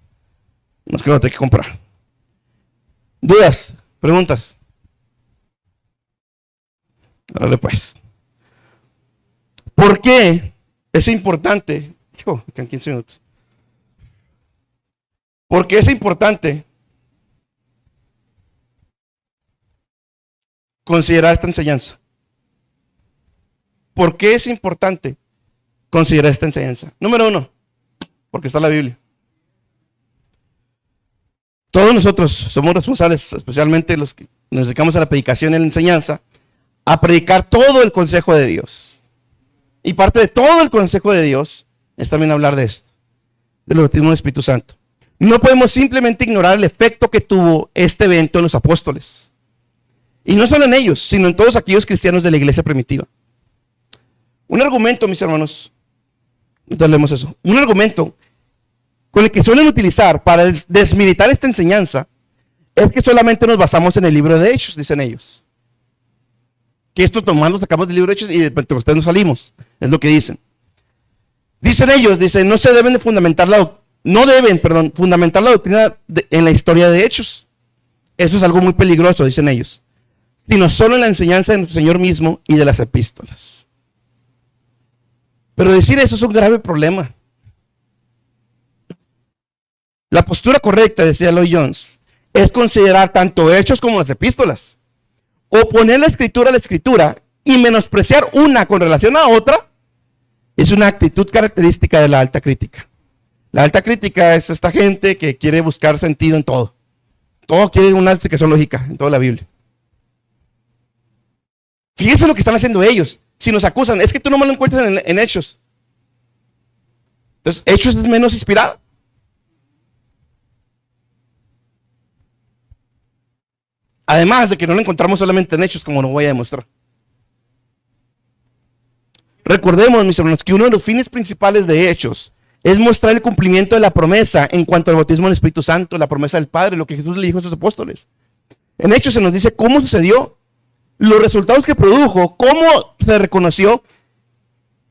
No es que lo tenga que comprar. ¿Dudas? ¿Preguntas? Dale pues. ¿Por qué es importante? Hijo, me quedan 15 minutos. ¿Por qué es importante considerar esta enseñanza? ¿Por qué es importante considerar esta enseñanza? Número 1, porque está en la Biblia. Todos nosotros somos responsables, especialmente los que nos dedicamos a la predicación y a la enseñanza, a predicar todo el consejo de Dios. Y parte de todo el consejo de Dios es también hablar de esto, del bautismo del Espíritu Santo. No podemos simplemente ignorar el efecto que tuvo este evento en los apóstoles. Y no solo en ellos, sino en todos aquellos cristianos de la iglesia primitiva. Un argumento, mis hermanos, leemos eso. Un argumento con el que suelen utilizar para desmilitar esta enseñanza es que solamente nos basamos en el libro de Hechos, dicen ellos. Que esto tomando sacamos del libro de Hechos y de Pentecostés nos salimos. Es lo que dicen. Dicen ellos, no se deben de fundamentar fundamentar la doctrina en la historia de Hechos. Eso es algo muy peligroso, dicen ellos. Sino solo en la enseñanza de nuestro Señor mismo y de las epístolas. Pero decir eso es un grave problema. La postura correcta, decía Lloyd Jones, es considerar tanto Hechos como las epístolas. Oponer la escritura a la escritura y menospreciar una con relación a otra es una actitud característica de la alta crítica. La alta crítica es esta gente que quiere buscar sentido en todo. Todo quiere una explicación lógica en toda la Biblia. Fíjense lo que están haciendo ellos. Si nos acusan, es que tú no me lo encuentras en Hechos. Entonces, Hechos es menos inspirado. Además de que no lo encontramos solamente en Hechos, como lo voy a demostrar. Recordemos, mis hermanos, que uno de los fines principales de Hechos es mostrar el cumplimiento de la promesa en cuanto al bautismo del Espíritu Santo, la promesa del Padre, lo que Jesús le dijo a sus apóstoles. En Hechos se nos dice cómo sucedió, los resultados que produjo, cómo se reconoció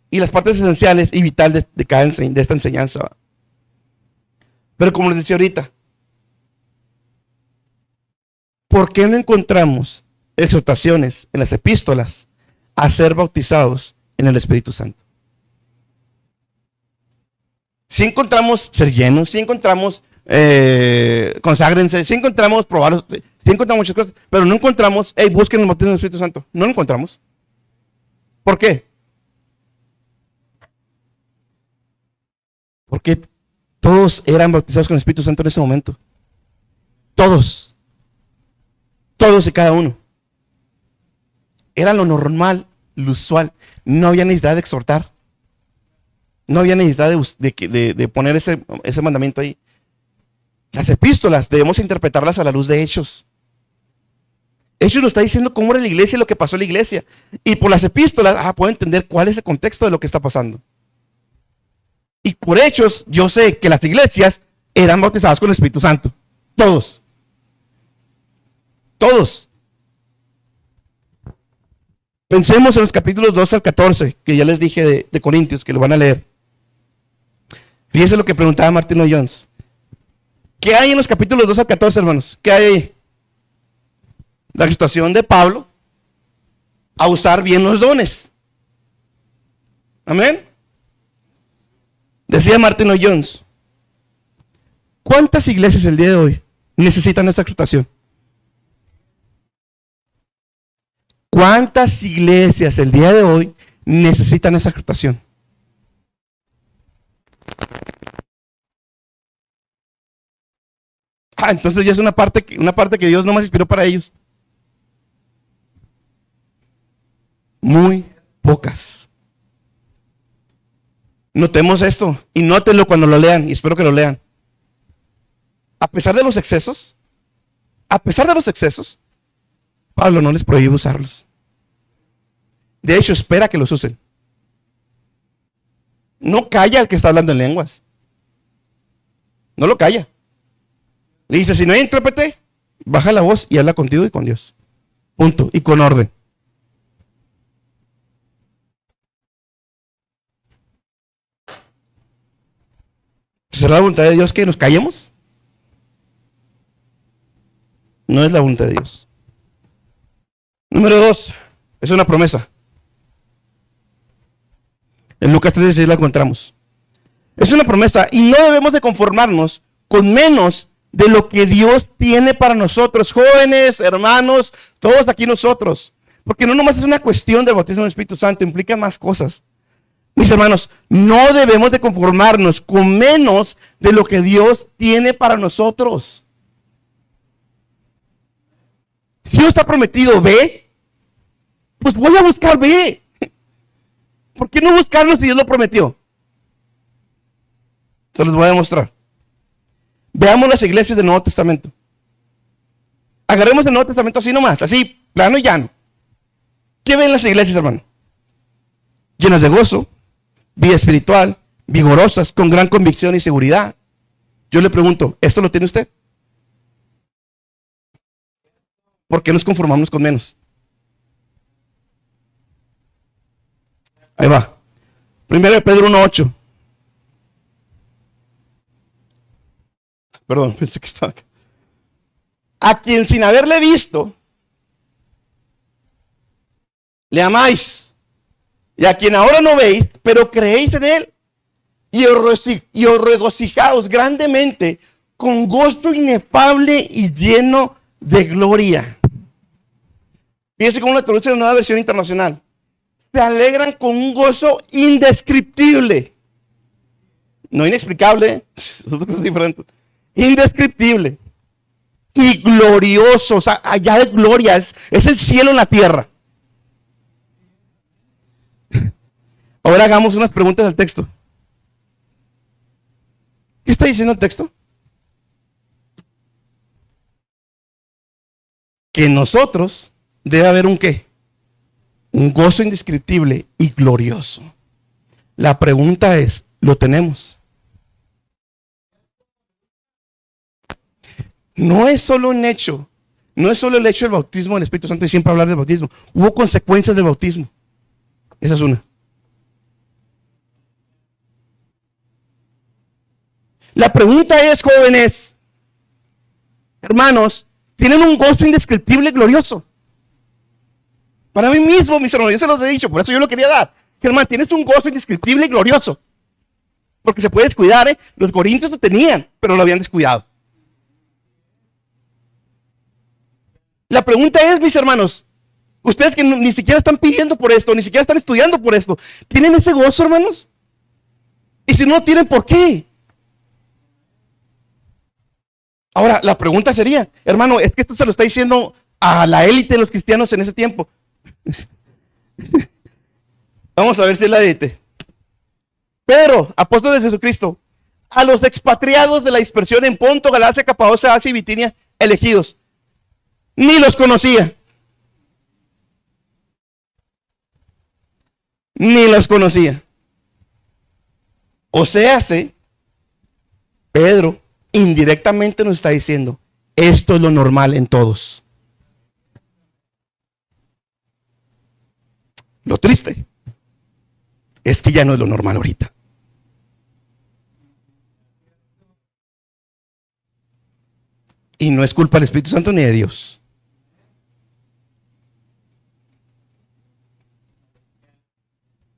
y las partes esenciales y vitales de esta enseñanza. Pero como les decía ahorita, ¿por qué no encontramos exhortaciones en las epístolas a ser bautizados en el Espíritu Santo? Si encontramos ser llenos, si encontramos conságrense, si encontramos probar, si encontramos muchas cosas, pero no encontramos, busquen el bautismo del Espíritu Santo. No lo encontramos. ¿Por qué? Porque todos eran bautizados con el Espíritu Santo en ese momento. Todos y cada uno. Era lo normal lo usual. No había necesidad de exhortar. No había necesidad de poner ese mandamiento ahí. Las epístolas debemos interpretarlas a la luz de Hechos. Hechos nos está diciendo cómo era la iglesia y lo que pasó en la iglesia. Y por las epístolas, puedo entender cuál es el contexto de lo que está pasando. Y por Hechos, yo sé que las iglesias eran bautizadas con el Espíritu Santo. Todos. Todos. Pensemos en los capítulos 2 al 14, que ya les dije de Corintios, que lo van a leer. Fíjense lo que preguntaba Martino Jones. ¿Qué hay en los capítulos 2 al 14, hermanos? ¿Qué hay ahí? La exhortación de Pablo a usar bien los dones. Amén. Decía Martino Jones, ¿cuántas iglesias el día de hoy necesitan esta exhortación? ¿Cuántas iglesias el día de hoy necesitan esa exhortación? Entonces ya es una parte que Dios no más inspiró para ellos. Muy pocas. Notemos esto y nótenlo cuando lo lean, y espero que lo lean. A pesar de los excesos, Pablo no les prohíbe usarlos. De hecho, espera que los usen. No calla al que está hablando en lenguas. No lo calla. Le dice, si no hay intérprete, baja la voz y habla contigo y con Dios. Punto. Y con orden. ¿Será la voluntad de Dios que nos callemos? No es la voluntad de Dios. Número 2, es una promesa. En Lucas 3:16 la encontramos. Es una promesa y no debemos de conformarnos con menos de lo que Dios tiene para nosotros, jóvenes, hermanos, todos aquí nosotros. Porque no nomás es una cuestión del bautismo del Espíritu Santo, implica más cosas. Mis hermanos, no debemos de conformarnos con menos de lo que Dios tiene para nosotros. Si Dios ha prometido B, pues voy a buscar B. ¿Por qué no buscarlo si Dios lo prometió? Se los voy a demostrar. Veamos las iglesias del Nuevo Testamento. Agarremos el Nuevo Testamento así nomás, así, plano y llano. ¿Qué ven las iglesias, hermano? Llenas de gozo, vida espiritual, vigorosas, con gran convicción y seguridad. Yo le pregunto, ¿esto lo tiene usted? ¿Por qué nos conformamos con menos? Ahí va. 1 Pedro 1:8. Perdón, pensé que estaba acá. A quien sin haberle visto, le amáis. Y a quien ahora no veis, pero creéis en él. Y os regocijaos grandemente con gozo inefable y lleno de gloria. Fíjense cómo la traduce en la Nueva Versión Internacional. Se alegran con un gozo indescriptible. No inexplicable, son dos cosas diferentes. Indescriptible y glorioso, o sea, allá de gloria, es el cielo en la tierra. Ahora hagamos unas preguntas al texto. ¿Qué está diciendo el texto? Que en nosotros debe haber un ¿qué? Un gozo indescriptible y glorioso. La pregunta es, ¿lo tenemos? No es solo un hecho, no es solo el hecho del bautismo del Espíritu Santo y siempre hablar del bautismo. Hubo consecuencias del bautismo. Esa es una. La pregunta es, jóvenes, hermanos, ¿tienen un gozo indescriptible y glorioso? Para mí mismo, mis hermanos, yo se los he dicho, por eso yo lo quería dar. Hermano, tienes un gozo indescriptible y glorioso. Porque se puede descuidar, ¿eh? Los corintios lo tenían, pero lo habían descuidado. La pregunta es, mis hermanos, ustedes que ni siquiera están pidiendo por esto, ni siquiera están estudiando por esto, ¿tienen ese gozo, hermanos? Y si no lo tienen, ¿por qué? Ahora, la pregunta sería, hermano, es que esto se lo está diciendo a la élite de los cristianos en ese tiempo. Vamos a ver si la edité. Pedro, apóstol de Jesucristo, a los expatriados de la dispersión en Ponto, Galacia, Capadocia, Asia y Bitinia, elegidos. Ni los conocía. Ni los conocía. O sea, Pedro indirectamente nos está diciendo, esto es lo normal en todos. Lo triste es que ya no es lo normal ahorita. Y no es culpa del Espíritu Santo ni de Dios.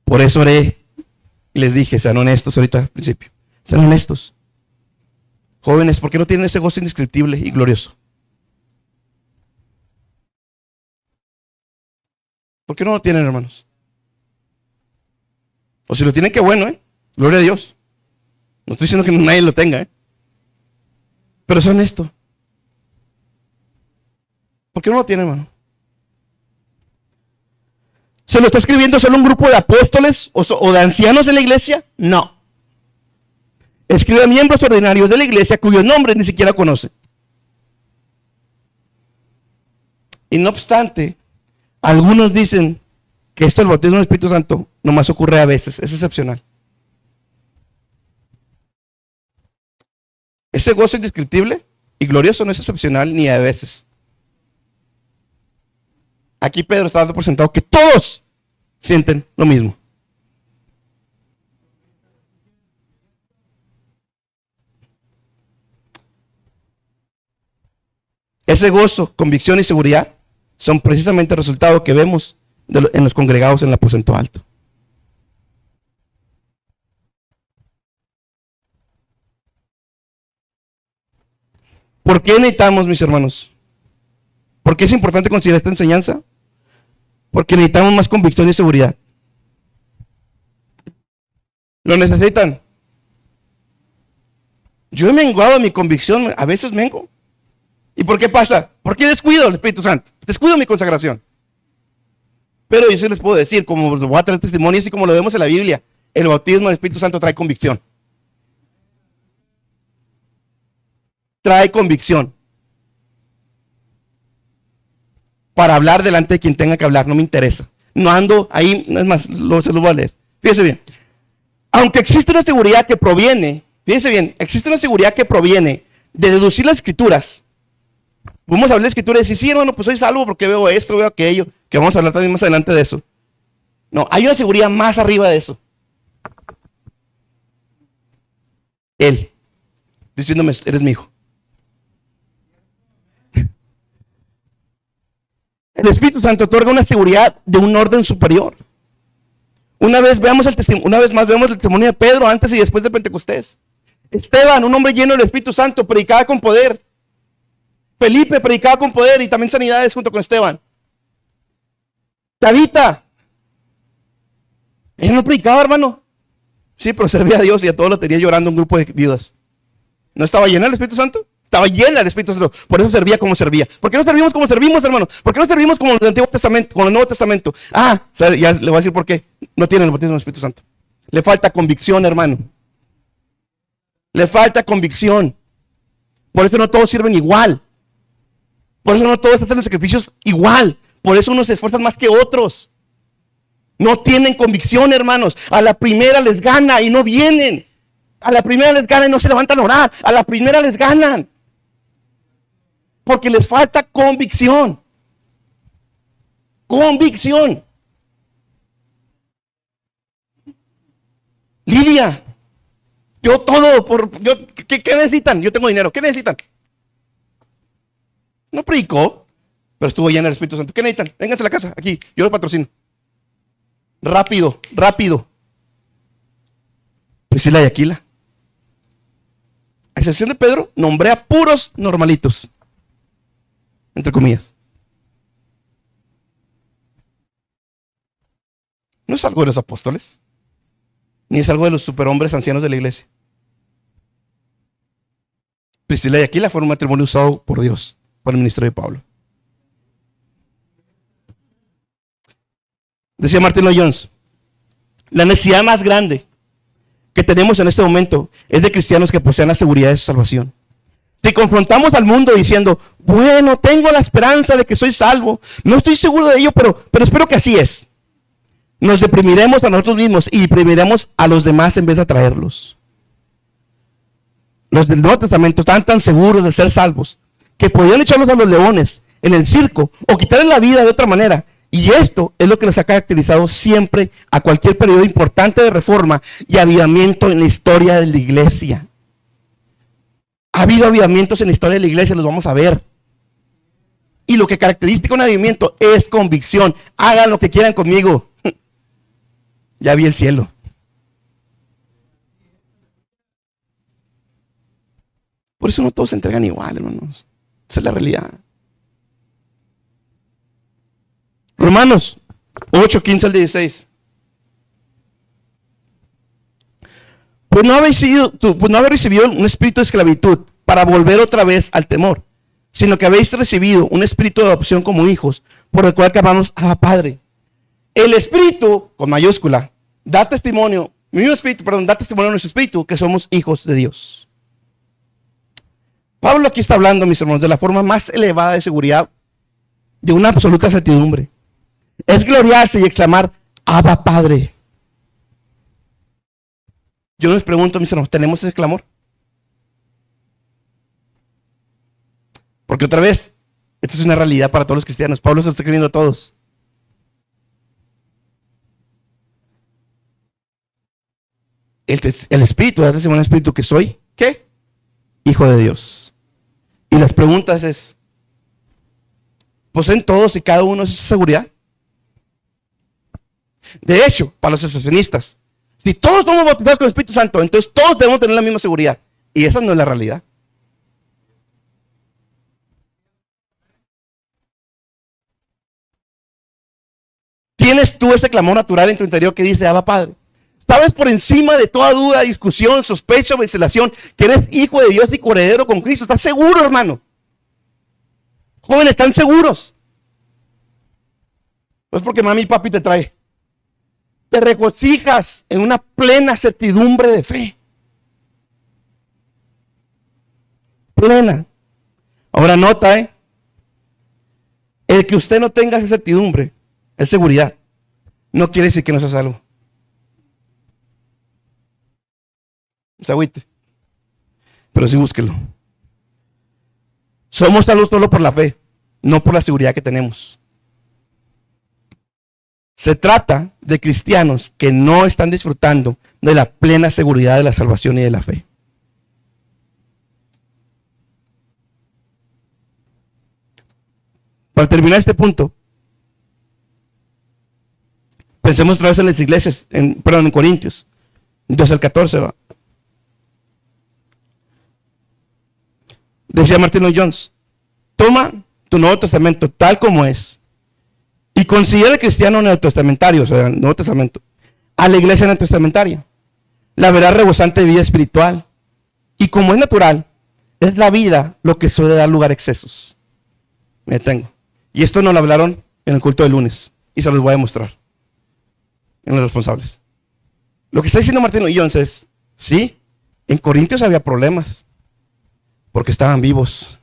Por eso oré y les dije, sean honestos ahorita al principio. Sean honestos. Jóvenes, ¿por qué no tienen ese gozo indescriptible y glorioso? ¿Por qué no lo tienen, hermanos? O si lo tienen, qué bueno, gloria a Dios. No estoy diciendo que nadie lo tenga, pero sea honesto. ¿Por qué no lo tienen, hermano? ¿Se lo está escribiendo solo un grupo de apóstoles o de ancianos de la iglesia? No. Escribe a miembros ordinarios de la iglesia cuyos nombres ni siquiera conoce. Y no obstante, algunos dicen que esto del bautismo del Espíritu Santo nomás ocurre a veces, es excepcional. Ese gozo indescriptible y glorioso no es excepcional ni a veces. Aquí Pedro está dando por sentado que todos sienten lo mismo. Ese gozo, convicción y seguridad son precisamente el resultado que vemos en los congregados en el aposento alto. ¿Por qué necesitamos, mis hermanos? ¿Por qué es importante considerar esta enseñanza? Porque necesitamos más convicción y seguridad. ¿Lo necesitan? Yo he menguado mi convicción, a veces mengo. ¿Y por qué pasa? Porque descuido el Espíritu Santo, descuido mi consagración. Pero yo sí les puedo decir, como voy a traer testimonios y como lo vemos en la Biblia, el bautismo del Espíritu Santo trae convicción. Trae convicción. Para hablar delante de quien tenga que hablar, no me interesa. No ando ahí, es más, se lo voy a leer. Fíjese bien. Aunque existe una seguridad que proviene, fíjese bien, existe una seguridad que proviene de deducir las escrituras. Podemos hablar de escritura y decir, sí, hermano, pues soy salvo porque veo esto, veo aquello, que vamos a hablar también más adelante de eso. No, hay una seguridad más arriba de eso. Él, diciéndome, eres mi hijo. El Espíritu Santo otorga una seguridad de un orden superior. Una vez más vemos el testimonio de Pedro antes y después de Pentecostés. Esteban, un hombre lleno del Espíritu Santo, predicaba con poder. Felipe predicaba con poder y también sanidades junto con Esteban. Tabita, ella no predicaba, hermano. Sí, pero servía a Dios y a todos lo tenía llorando un grupo de viudas. ¿No estaba llena del Espíritu Santo? Estaba llena del Espíritu Santo, por eso servía como servía. ¿Por qué no servimos como servimos, hermano? ¿Por qué no servimos como el Antiguo Testamento, como el Nuevo Testamento? Ya le voy a decir por qué. No tienen el bautismo del Espíritu Santo. Le falta convicción, hermano. Le falta convicción. Por eso no todos sirven igual. Por eso no todos hacen los sacrificios igual. Por eso unos se esfuerzan más que otros. No tienen convicción, hermanos. A la primera les gana y no vienen. A la primera les ganan y no se levantan a orar. A la primera les ganan. Porque les falta convicción. Convicción. Lidia, yo todo, ¿qué necesitan? Yo tengo dinero, ¿qué necesitan? No predicó, pero estuvo llena del Espíritu Santo. ¿Qué necesitan? Vénganse a la casa, aquí, yo los patrocino. Rápido, rápido. Priscila y Aquila. A excepción de Pedro, nombré a puros normalitos. Entre comillas. No es algo de los apóstoles, ni es algo de los superhombres ancianos de la iglesia. Priscila y Aquila fueron un matrimonio usado por Dios para el ministerio de Pablo. Decía Martin Lloyd Jones, La necesidad más grande que tenemos en este momento es de cristianos que posean la seguridad de su salvación. Si confrontamos al mundo diciendo, bueno, tengo la esperanza de que soy salvo, no estoy seguro de ello, pero espero que así es, nos deprimiremos a nosotros mismos y deprimiremos a los demás en vez de atraerlos. Los del Nuevo Testamento estaban tan seguros de ser salvos que podían echarlos a los leones en el circo o quitarles la vida de otra manera. Y esto es lo que nos ha caracterizado siempre a cualquier periodo importante de reforma y avivamiento en la historia de la iglesia. Ha habido avivamientos en la historia de la iglesia, los vamos a ver. Y lo que caracteriza un avivamiento es convicción. Hagan lo que quieran conmigo. Ya vi el cielo. Por eso no todos se entregan igual, hermanos. Esa es la realidad. Romanos 8, 15 al 16. Pues no habéis recibido un espíritu de esclavitud para volver otra vez al temor, sino que habéis recibido un espíritu de adopción como hijos, por el cual clamamos a Padre. El espíritu, con mayúscula, da testimonio, da testimonio a nuestro espíritu que somos hijos de Dios. Pablo aquí está hablando, mis hermanos, de la forma más elevada de seguridad, de una absoluta certidumbre. Es gloriarse y exclamar, Abba Padre. Yo les pregunto, mis hermanos, ¿tenemos ese clamor? Porque otra vez, esto es una realidad para todos los cristianos. Pablo se está escribiendo a todos. El Espíritu, da testimonio al Espíritu que soy, ¿qué? Hijo de Dios. Y las preguntas es, ¿poseen todos y cada uno esa seguridad? De hecho, para los asociacionistas, si todos somos bautizados con el Espíritu Santo, entonces todos debemos tener la misma seguridad. Y esa no es la realidad. ¿Tienes tú ese clamor natural en tu interior que dice, Abba Padre? ¿Sabes por encima de toda duda, discusión, sospecha o vacilación que eres hijo de Dios y coheredero con Cristo? ¿Estás seguro, hermano? Jóvenes, ¿están seguros? No es porque mami y papi te trae. Te regocijas en una plena certidumbre de fe. Plena. Ahora nota, el que usted no tenga esa certidumbre es seguridad. No quiere decir que no sea salvo. No se agüite. Pero sí búsquelo. Somos salvos solo por la fe, no por la seguridad que tenemos. Se trata de cristianos que no están disfrutando de la plena seguridad de la salvación y de la fe. Para terminar este punto, pensemos otra vez en las iglesias, en Corintios 12 al 14. ¿va? Decía Martin Lloyd-Jones, toma tu Nuevo Testamento tal como es y considera el cristiano neotestamentario, o sea, el Nuevo Testamento, a la iglesia neotestamentaria. La verás rebosante de vida espiritual. Y como es natural, es la vida lo que suele dar lugar a excesos. Me detengo. Y esto nos lo hablaron en el culto del lunes. Y se los voy a mostrar en los responsables. Lo que está diciendo Martin Lloyd-Jones es, sí, en Corintios había problemas, porque estaban vivos.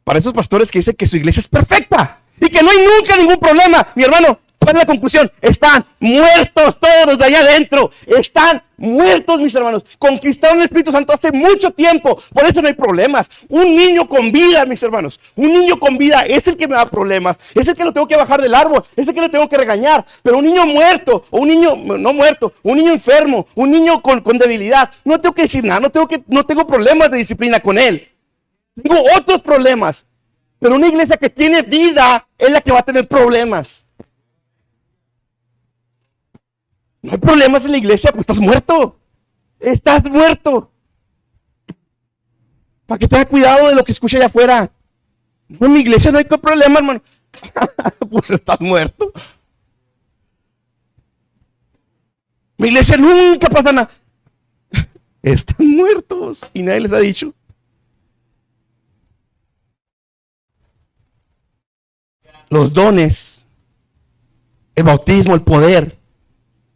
Para esos pastores que dicen que su iglesia es perfecta y que no hay nunca ningún problema, mi hermano, ¿cuál es la conclusión? Están muertos todos de allá adentro. Están muertos, mis hermanos. Conquistaron el Espíritu Santo hace mucho tiempo. Por eso no hay problemas. Un niño con vida, mis hermanos. Un niño con vida es el que me da problemas. Es el que lo tengo que bajar del árbol. Es el que le tengo que regañar. Pero un niño muerto, o un niño no muerto, un niño enfermo, un niño con debilidad, no tengo que decir nada. No tengo problemas de disciplina con él. Tengo otros problemas. Pero una iglesia que tiene vida es la que va a tener problemas. No hay problemas en la iglesia, pues estás muerto. Estás muerto. Para que tenga cuidado de lo que escucha allá afuera. No, en mi iglesia no hay problema, hermano. Pues estás muerto. Mi iglesia nunca pasa nada. Están muertos y nadie les ha dicho. los dones, el bautismo, el poder,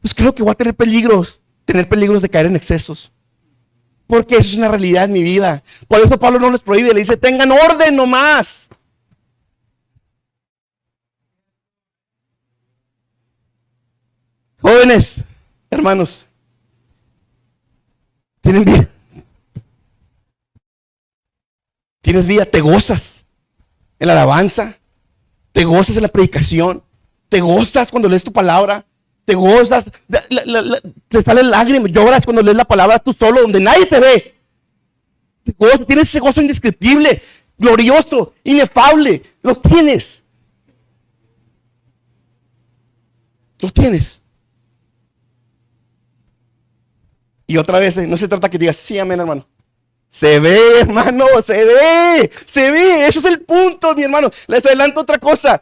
pues creo que voy a tener peligros de caer en excesos. Porque eso es una realidad en mi vida. Por eso Pablo no les prohíbe, le dice, tengan orden nomás. Jóvenes, hermanos, tienen vida. Tienes vida, te gozas en la alabanza, te gozas en la predicación, te gozas cuando lees tu palabra, te gozas, te salen lágrimas, lloras cuando lees la palabra tú solo, donde nadie te ve. Te gozas, tienes ese gozo indescriptible, glorioso, inefable, lo tienes. Lo tienes. Y otra vez, no se trata que digas, sí, amén, hermano. Se ve, hermano, se ve. Ese es el punto, mi hermano. Les adelanto otra cosa.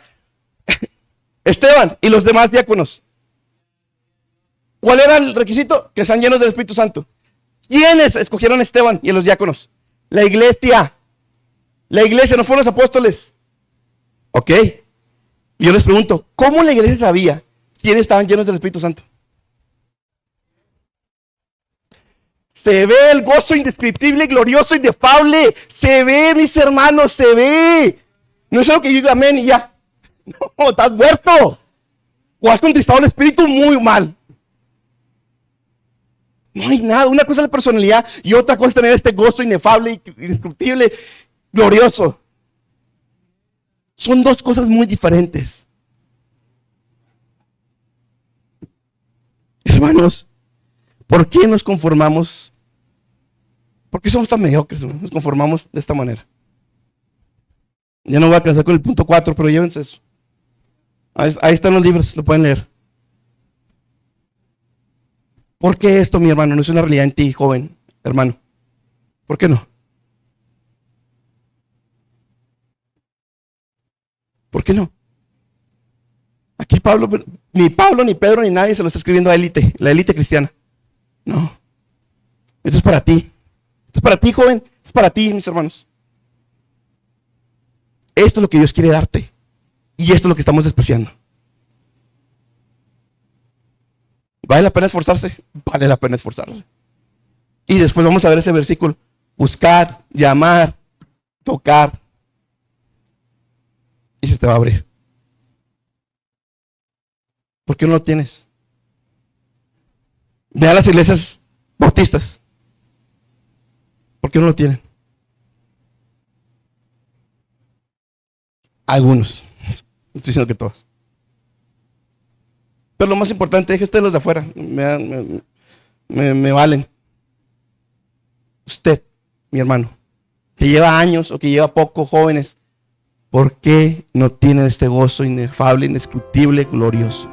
Esteban y los demás diáconos. ¿Cuál era el requisito? Que sean llenos del Espíritu Santo. ¿Quiénes escogieron a Esteban y a los diáconos? La iglesia. La iglesia, no fueron los apóstoles. Ok. Y yo les pregunto, ¿cómo la iglesia sabía quiénes estaban llenos del Espíritu Santo? Se ve el gozo indescriptible, glorioso, inefable. Se ve, mis hermanos, se ve. No es algo que yo diga amén y ya. No, estás muerto. O has contristado el Espíritu muy mal. No hay nada. Una cosa es la personalidad y otra cosa es tener este gozo inefable, indescriptible, glorioso. Son dos cosas muy diferentes. Hermanos, ¿por qué nos conformamos? ¿Por qué somos tan mediocres? Nos conformamos de esta manera. Ya no voy a casar con el punto 4, pero llévense eso. Ahí están los libros, lo pueden leer. ¿Por qué esto, mi hermano, no es una realidad en ti, joven, hermano? ¿Por qué no? ¿Por qué no? Aquí ni Pablo, ni Pedro, ni nadie se lo está escribiendo a la élite cristiana. No. Esto es para ti. Esto es para ti, joven. Esto es para ti, mis hermanos. Esto es lo que Dios quiere darte. Y esto es lo que estamos despreciando. ¿Vale la pena esforzarse? Vale la pena esforzarse. Y después vamos a ver ese versículo. Buscar, llamar, tocar. Y se te va a abrir. ¿Por qué no lo tienes? Ve a las iglesias bautistas. ¿Por qué no lo tienen? Algunos. No estoy diciendo que todos. Pero lo más importante es que ustedes los de afuera me valen. Usted, mi hermano, que lleva años o que lleva poco, jóvenes, ¿por qué no tienen este gozo inefable, indescriptible, glorioso?